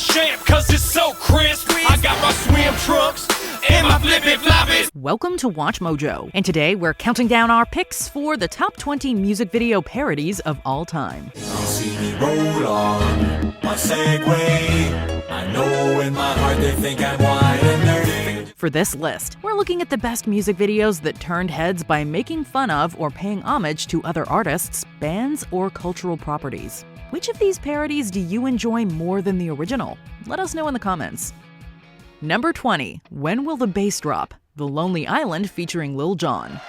champ, cause it's so crisp. I got my swim trunks and my flippin' floppies. Welcome to Watch Mojo, and today we're counting down our picks for the top 20 music video parodies of all time. You see me roll on my Segway. I know in my heart they think I'm wide and nerdy. For this list, we're looking at the best music videos that turned heads by making fun of or paying homage to other artists, bands, or cultural properties. Which of these parodies do you enjoy more than the original? Let us know in the comments. Number 20. When Will the Bass Drop? The Lonely Island featuring Lil Jon.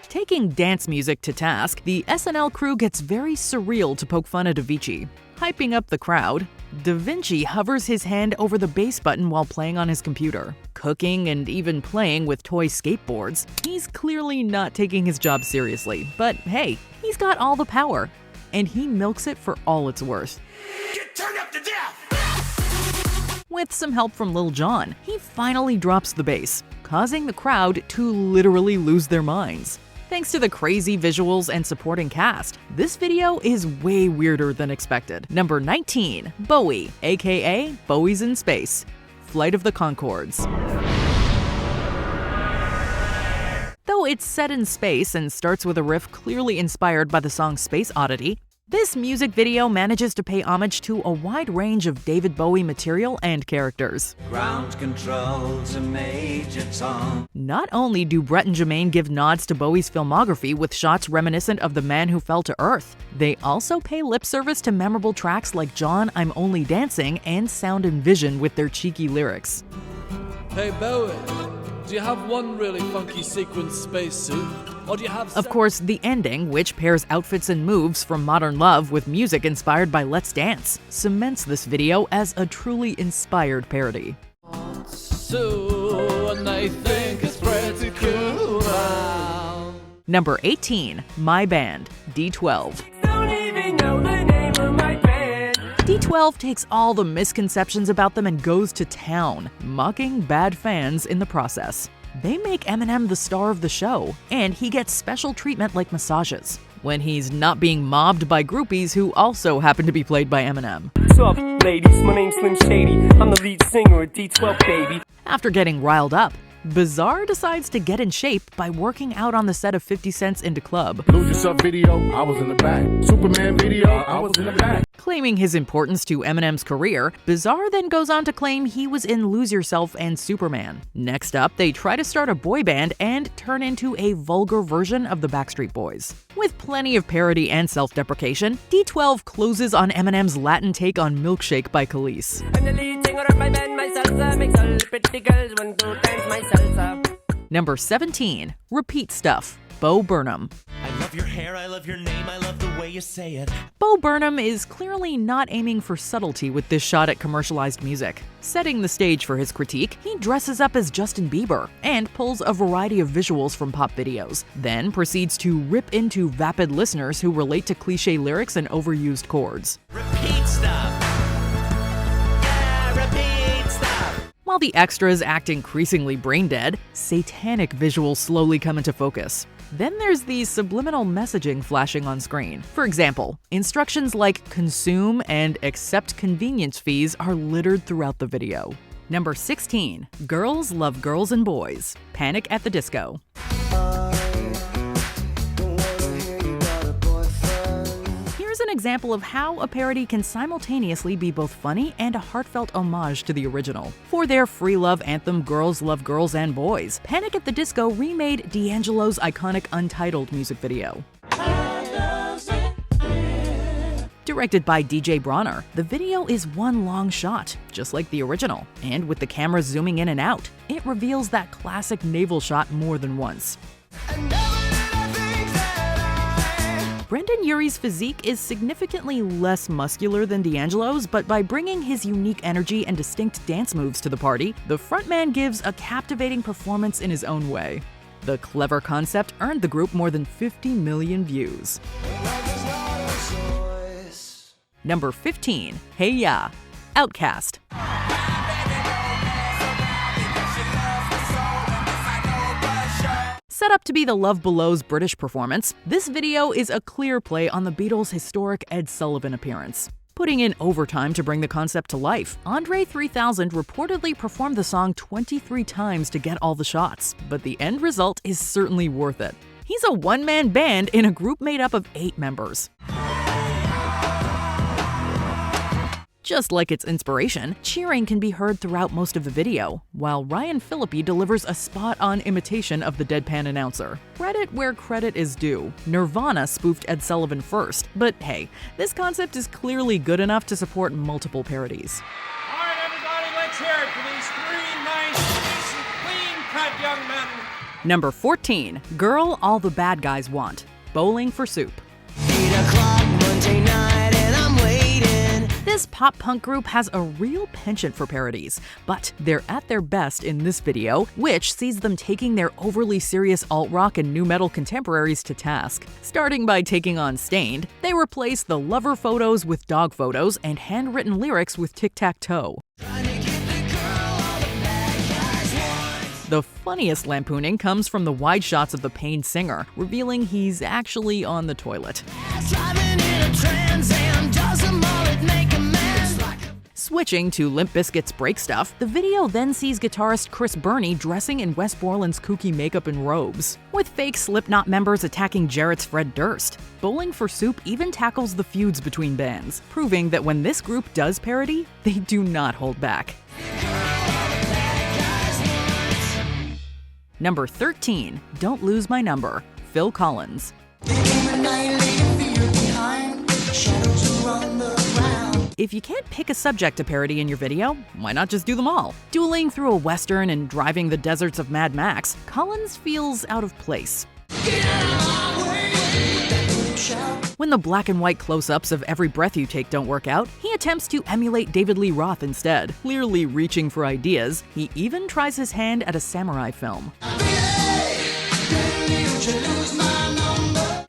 Taking dance music to task, the SNL crew gets very surreal to poke fun at Avicii. Hyping up the crowd, Da Vinci hovers his hand over the bass button while playing on his computer. Cooking and even playing with toy skateboards, he's clearly not taking his job seriously, but hey, he's got all the power, and he milks it for all it's worth. Get turned up to death! With some help from Lil Jon, he finally drops the bass, causing the crowd to literally lose their minds. Thanks to the crazy visuals and supporting cast, this video is way weirder than expected. Number 19. Bowie, aka Bowie's in Space. Flight of the Conchords. Though it's set in space and starts with a riff clearly inspired by the song Space Oddity, this music video manages to pay homage to a wide range of David Bowie material and characters. Ground control's a major tom. Not only do Brett and Jermaine give nods to Bowie's filmography with shots reminiscent of The Man Who Fell to Earth, they also pay lip service to memorable tracks like John, I'm Only Dancing and Sound and Vision with their cheeky lyrics. Hey Bowie, do you have one really funky sequin spacesuit? Or do you have Of course, the ending, which pairs outfits and moves from Modern Love with music inspired by Let's Dance, cements this video as a truly inspired parody. so and I think it's pretty cool now. Number 18. My Band, D12. Don't even know the name of my band. D12 takes all the misconceptions about them and goes to town, mocking bad fans in the process. They make Eminem the star of the show, and he gets special treatment like massages, when he's not being mobbed by groupies who also happen to be played by Eminem. What's up, ladies? My name's Slim Shady. I'm the lead singer at D12, baby. After getting riled up, Bizarre decides to get in shape by working out on the set of 50 Cent's Into Club. Lose Yourself video, I was in the back. Superman video, I was in the back. Claiming his importance to Eminem's career, Bizarre then goes on to claim he was in Lose Yourself and Superman. Next up, they try to start a boy band and turn into a vulgar version of the Backstreet Boys. With plenty of parody and self-deprecation, D12 closes on Eminem's Latin take on Milkshake by Khalees. I'm the lead singer of my band, my salsa makes all the pretty girls want to dance my salsa. Number 17. Repeat Stuff, Bo Burnham. I love your hair, I love your name, I love the way you say it. Bo Burnham is clearly not aiming for subtlety with this shot at commercialized music. Setting the stage for his critique, he dresses up as Justin Bieber and pulls a variety of visuals from pop videos, then proceeds to rip into vapid listeners who relate to cliche lyrics and overused chords. Repeat stuff. Yeah, repeat stuff. While the extras act increasingly brain-dead, satanic visuals slowly come into focus. Then there's the subliminal messaging flashing on screen. For example, instructions like consume and accept convenience fees are littered throughout the video. Number 16. Girls Love Girls and Boys, Panic at the Disco. Here's an example of how a parody can simultaneously be both funny and a heartfelt homage to the original. For their free love anthem Girls Love Girls and Boys, Panic at the Disco remade D'Angelo's iconic Untitled music video. Directed by DJ Bronner, the video is one long shot, just like the original, and with the camera zooming in and out, it reveals that classic navel shot more than once. Brendan Urie's physique is significantly less muscular than D'Angelo's, but by bringing his unique energy and distinct dance moves to the party, the frontman gives a captivating performance in his own way. The clever concept earned the group more than 50 million views. Number 15. Hey Ya, Outkast. Set up to be the Love Below's British performance, this video is a clear play on the Beatles' historic Ed Sullivan appearance. Putting in overtime to bring the concept to life, Andre 3000 reportedly performed the song 23 times to get all the shots, but the end result is certainly worth it. He's a one-man band in a group made up of 8 members. Just like its inspiration, cheering can be heard throughout most of the video, while Ryan Phillippe delivers a spot-on imitation of the deadpan announcer. Credit where credit is due. Nirvana spoofed Ed Sullivan first, but hey, this concept is clearly good enough to support multiple parodies. All right, everybody, let's hear it for these 3 nice, decent, clean-cut young men. Number 14. Girl All the Bad Guys Want. Bowling for Soup. 8 o'clock Monday night and I'm waiting. This pop-punk group has a real penchant for parodies, but they're at their best in this video, which sees them taking their overly serious alt-rock and nu metal contemporaries to task. Starting by taking on Stained, they replace the lover photos with dog photos and handwritten lyrics with tic-tac-toe. The funniest lampooning comes from the wide shots of the pained singer, revealing he's actually on the toilet. Switching to Limp Bizkit's Break Stuff, the video then sees guitarist Chris Burney dressing in Wes Borland's kooky makeup and robes, with fake Slipknot members attacking Jarrett's Fred Durst. Bowling for Soup even tackles the feuds between bands, proving that when this group does parody, they do not hold back. Number 13. Don't Lose My Number. Phil Collins. If you can't pick a subject to parody in your video, why not just do them all? Dueling through a western and driving the deserts of Mad Max, Collins feels out of place. When the black and white close-ups of Every Breath You Take don't work out, he attempts to emulate David Lee Roth instead, clearly reaching for ideas. He even tries his hand at a samurai film.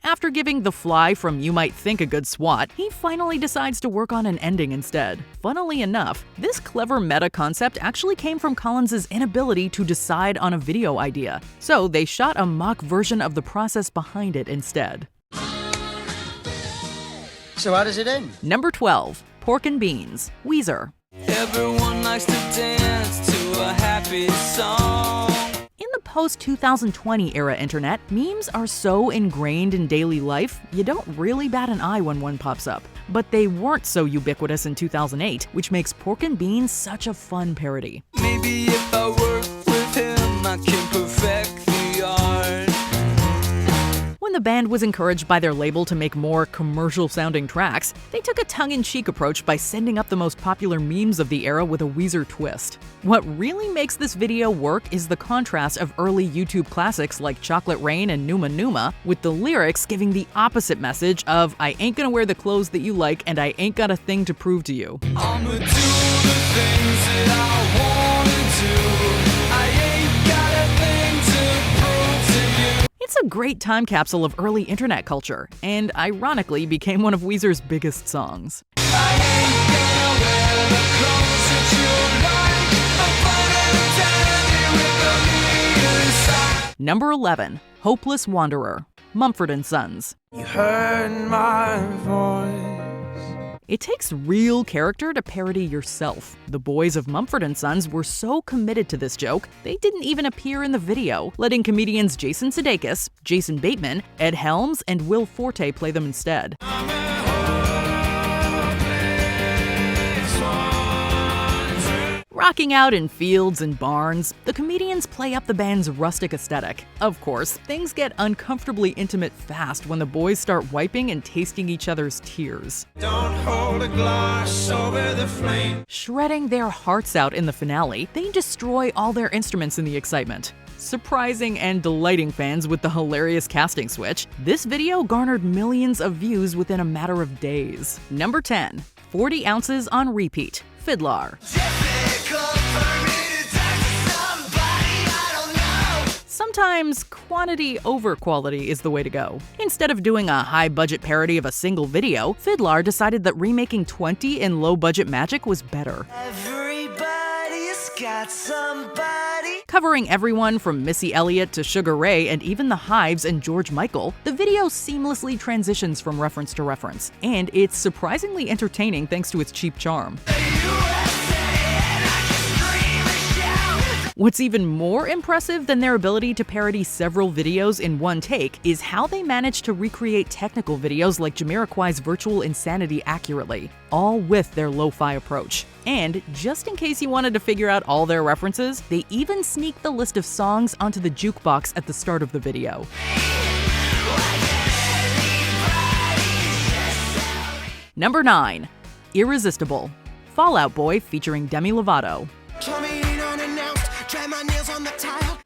After giving The Fly from You Might Think a good swat, he finally decides to work on an ending instead. Funnily enough, this clever meta concept actually came from Collins' inability to decide on a video idea, so they shot a mock version of the process behind it instead. So how does it end? Number 12. Pork and Beans. Weezer. Everyone likes to dance to a happy song. In the post-2020 era internet, memes are so ingrained in daily life, you don't really bat an eye when one pops up. But they weren't so ubiquitous in 2008, which makes Pork and Beans such a fun parody. Maybe if I work with him, I can perfect the art. When the band was encouraged by their label to make more commercial-sounding tracks, they took a tongue-in-cheek approach by sending up the most popular memes of the era with a Weezer twist. What really makes this video work is the contrast of early YouTube classics like Chocolate Rain and Numa Numa, with the lyrics giving the opposite message of I ain't gonna wear the clothes that you like and I ain't got a thing to prove to you. I'ma do the things that I wanna do. I ain't got a thing to prove to you. It's a great time capsule of early internet culture, and ironically became one of Weezer's biggest songs. I ain't gonna wear the clothes that you like. I'm finding a daddy with a meter inside. Number 11. Hopeless Wanderer. Mumford & Sons. You heard my voice. It takes real character to parody yourself. The boys of Mumford & Sons were so committed to this joke, they didn't even appear in the video, letting comedians Jason Sudeikis, Jason Bateman, Ed Helms, and Will Forte play them instead. Rocking out in fields and barns, the comedians play up the band's rustic aesthetic. Of course, things get uncomfortably intimate fast when the boys start wiping and tasting each other's tears. Don't hold a glass over the flame. Shredding their hearts out in the finale, they destroy all their instruments in the excitement. Surprising and delighting fans with the hilarious casting switch, this video garnered millions of views within a matter of days. Number 10. 40 Ounces on Repeat. Fiddlar. Sometimes quantity over quality is the way to go. Instead of doing a high-budget parody of a single video, Fiddlar decided that remaking 20 in low-budget magic was better. Everybody's got somebody. Covering everyone from Missy Elliott to Sugar Ray and even the Hives and George Michael, the video seamlessly transitions from reference to reference, and it's surprisingly entertaining thanks to its cheap charm. What's even more impressive than their ability to parody several videos in one take is how they managed to recreate technical videos like Jamiroquai's Virtual Insanity accurately, all with their lo-fi approach. And just in case you wanted to figure out all their references, they even sneak the list of songs onto the jukebox at the start of the video. Number 9. Irresistible. Fall Out Boy featuring Demi Lovato.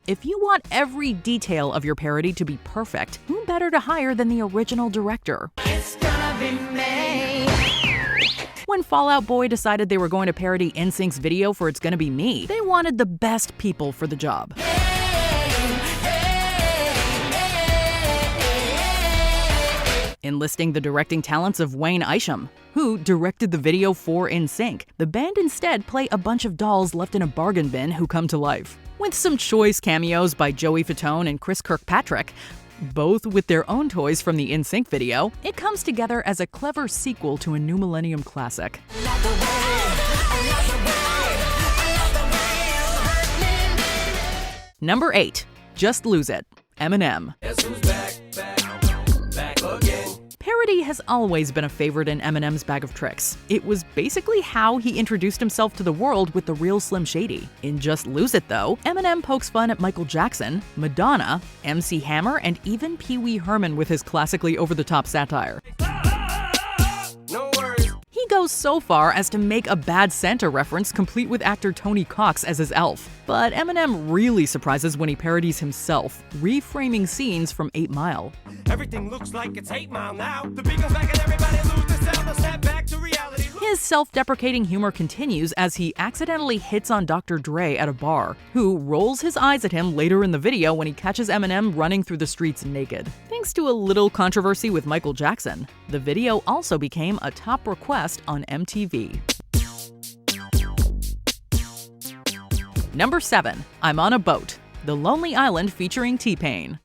If you want every detail of your parody to be perfect, who better to hire than the original director? It's gonna be me. When Fall Out Boy decided they were going to parody NSYNC's video for It's Gonna Be Me, they wanted the best people for the job. Enlisting the directing talents of Wayne Isham, who directed the video for NSYNC, the band instead play a bunch of dolls left in a bargain bin who come to life. With some choice cameos by Joey Fatone and Chris Kirkpatrick, both with their own toys from the NSYNC video, it comes together as a clever sequel to a New Millennium classic. Number 8. Just Lose It. Eminem. Parody has always been a favorite in Eminem's bag of tricks. It was basically how he introduced himself to the world with the real Slim Shady. In Just Lose It, though, Eminem pokes fun at Michael Jackson, Madonna, MC Hammer, and even Pee Wee Herman with his classically over-the-top satire. He goes so far as to make a Bad Santa reference complete with actor Tony Cox as his elf. But Eminem really surprises when he parodies himself, reframing scenes from 8 Mile. Everything looks like it's 8 Mile now. The beat goes back and everybody loses themselves. They'll snap back to reality. His self-deprecating humor continues as he accidentally hits on Dr. Dre at a bar, who rolls his eyes at him later in the video when he catches Eminem running through the streets naked. Thanks to a little controversy with Michael Jackson, the video also became a top request on MTV. Number 7. I'm on a Boat. The Lonely Island featuring T-Pain.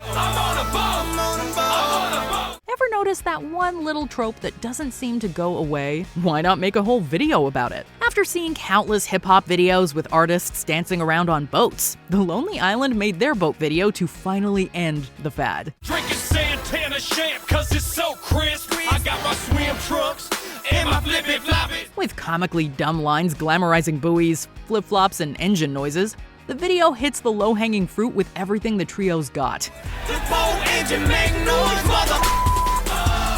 Ever notice that one little trope that doesn't seem to go away? Why not make a whole video about it? After seeing countless hip-hop videos with artists dancing around on boats, The Lonely Island made their boat video to finally end the fad. Drinking Santana champ, cause it's so crisp. I got my swim trucks and my flippy floppy. With comically dumb lines glamorizing buoys, flip-flops, and engine noises, the video hits the low-hanging fruit with everything the trio's got. This boat engine make noise, mother.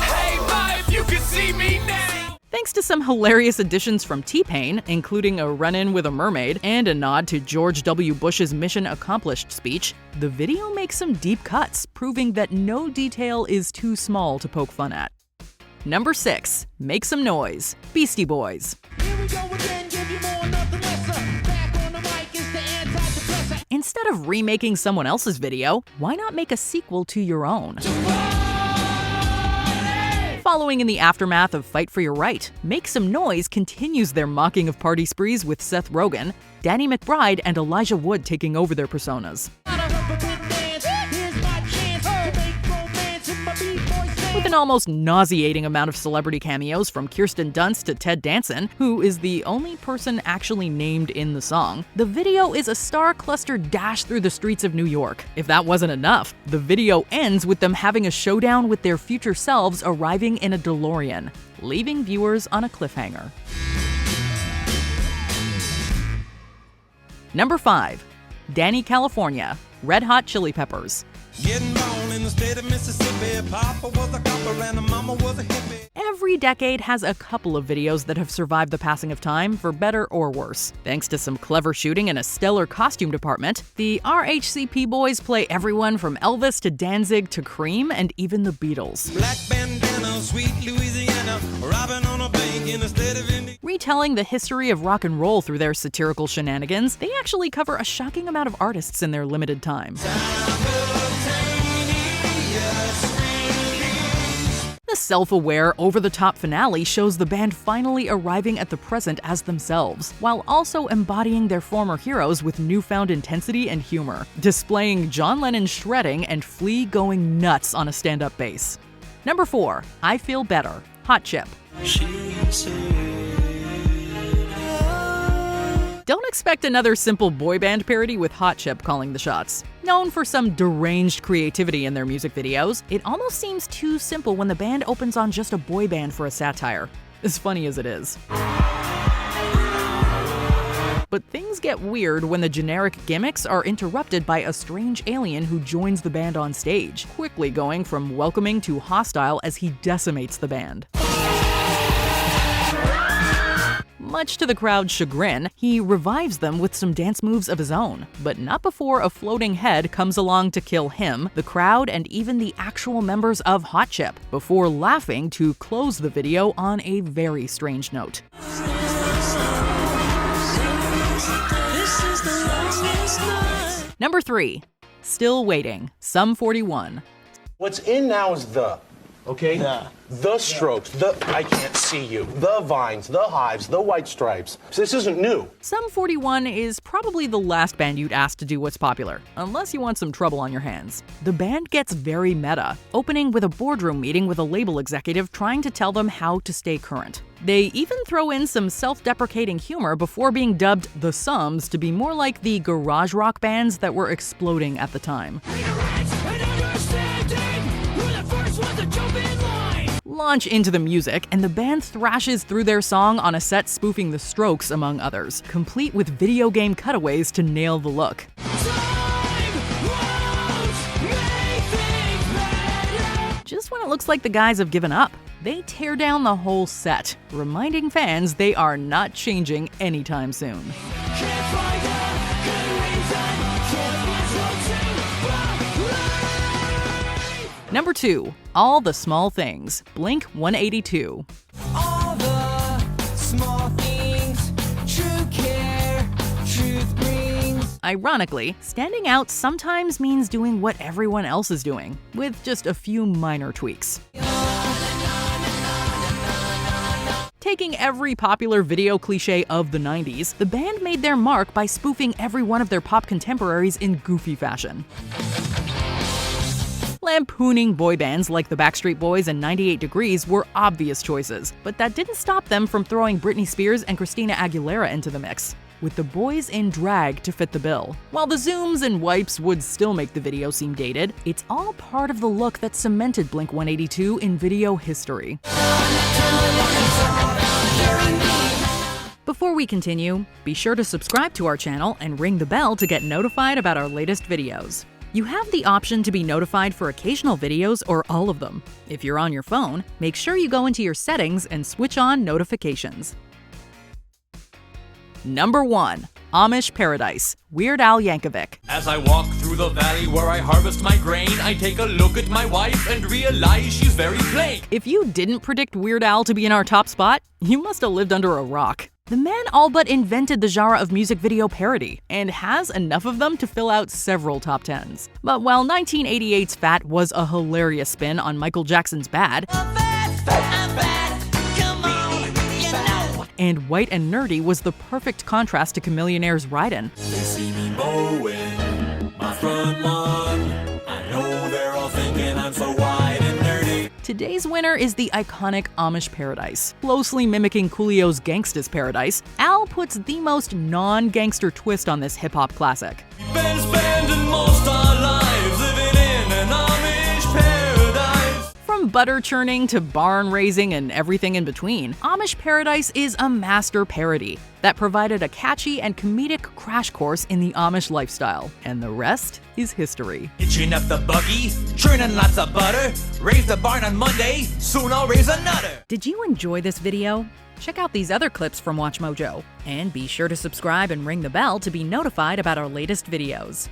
Hey, vibe, you can see me now. Thanks to some hilarious additions from T-Pain, including a run-in with a mermaid and a nod to George W. Bush's Mission Accomplished speech, the video makes some deep cuts, proving that no detail is too small to poke fun at. Number 6. Make Some Noise. Beastie Boys. Instead of remaking someone else's video, why not make a sequel to your own? Following in the aftermath of Fight for Your Right, Make Some Noise continues their mocking of party sprees with Seth Rogen, Danny McBride, and Elijah Wood taking over their personas. With an almost nauseating amount of celebrity cameos from Kirsten Dunst to Ted Danson, who is the only person actually named in the song, the video is a star-clustered dash through the streets of New York. If that wasn't enough, the video ends with them having a showdown with their future selves arriving in a DeLorean, leaving viewers on a cliffhanger. Number 5. Danny California, Red Hot Chili Peppers. Getting born in the state of Mississippi. Papa was a copper and mama was a hippie. Every decade has a couple of videos that have survived the passing of time, for better or worse. Thanks to some clever shooting and a stellar costume department, the RHCP boys play everyone from Elvis to Danzig to Cream and even the Beatles. Black bandana, sweet Louisiana, robbing on a bank in the state of Indiana. Retelling the history of rock and roll through their satirical shenanigans, they actually cover a shocking amount of artists in their limited time. The This self-aware, over-the-top finale shows the band finally arriving at the present as themselves, while also embodying their former heroes with newfound intensity and humor, displaying John Lennon shredding and Flea going nuts on a stand-up bass. Number 4. I Feel Better, Hot Chip. Don't expect another simple boy band parody with Hot Chip calling the shots. Known for some deranged creativity in their music videos, it almost seems too simple when the band opens on just a boy band for a satire, as funny as it is. But things get weird when the generic gimmicks are interrupted by a strange alien who joins the band on stage, quickly going from welcoming to hostile as he decimates the band. Much to the crowd's chagrin, he revives them with some dance moves of his own, but not before a floating head comes along to kill him, the crowd, and even the actual members of Hot Chip, before laughing to close the video on a very strange note. Number 3. Still Waiting, Sum 41. What's in now is okay? The strokes, I can't see you, the vines, the hives, the white stripes. So this isn't new. Sum 41 is probably the last band you'd ask to do what's popular, unless you want some trouble on your hands. The band gets very meta, opening with a boardroom meeting with a label executive trying to tell them how to stay current. They even throw in some self-deprecating humor before being dubbed the Sums to be more like the garage rock bands that were exploding at the time. Launch into the music, and the band thrashes through their song on a set spoofing the Strokes, among others, complete with video game cutaways to nail the look. Just when it looks like the guys have given up, they tear down the whole set, reminding fans they are not changing anytime soon. Number 2. All the Small Things, Blink 182. All the small things, true care, truth brings. Ironically, standing out sometimes means doing what everyone else is doing, with just a few minor tweaks. Taking every popular video cliche of the 90s, the band made their mark by spoofing every one of their pop contemporaries in goofy fashion. Lampooning boy bands like the Backstreet Boys and 98 Degrees were obvious choices, but that didn't stop them from throwing Britney Spears and Christina Aguilera into the mix, with the boys in drag to fit the bill. While the zooms and wipes would still make the video seem dated, it's all part of the look that cemented Blink 182 in video history. Before we continue, be sure to subscribe to our channel and ring the bell to get notified about our latest videos. You have the option to be notified for occasional videos or all of them. If you're on your phone, make sure you go into your settings and switch on notifications. Number 1. Amish Paradise, Weird Al Yankovic. As I walk through the valley where I harvest my grain, I take a look at my wife and realize she's very plain. If you didn't predict Weird Al to be in our top spot, you must have lived under a rock. The man all but invented the genre of music video parody, and has enough of them to fill out several top 10s. But while 1988's Fat was a hilarious spin on Michael Jackson's Bad, and White and Nerdy was the perfect contrast to Chamillionaire's Ridin'. They see me mowing my front lawn. I know they're all thinking I'm so wide and nerdy. Today's winner is the iconic Amish Paradise. Closely mimicking Coolio's Gangsta's Paradise, Al puts the most non-gangster twist on this hip-hop classic. We've been spending most our lives living in an Amish paradise. From butter churning to barn raising and everything in between, Amish Paradise is a master parody that provided a catchy and comedic crash course in the Amish lifestyle. And the rest is history. Hitching up the buggy, churning lots of butter. Raise the barn on Monday, soon I'll raise another. Did you enjoy this video? Check out these other clips from WatchMojo. And be sure to subscribe and ring the bell to be notified about our latest videos.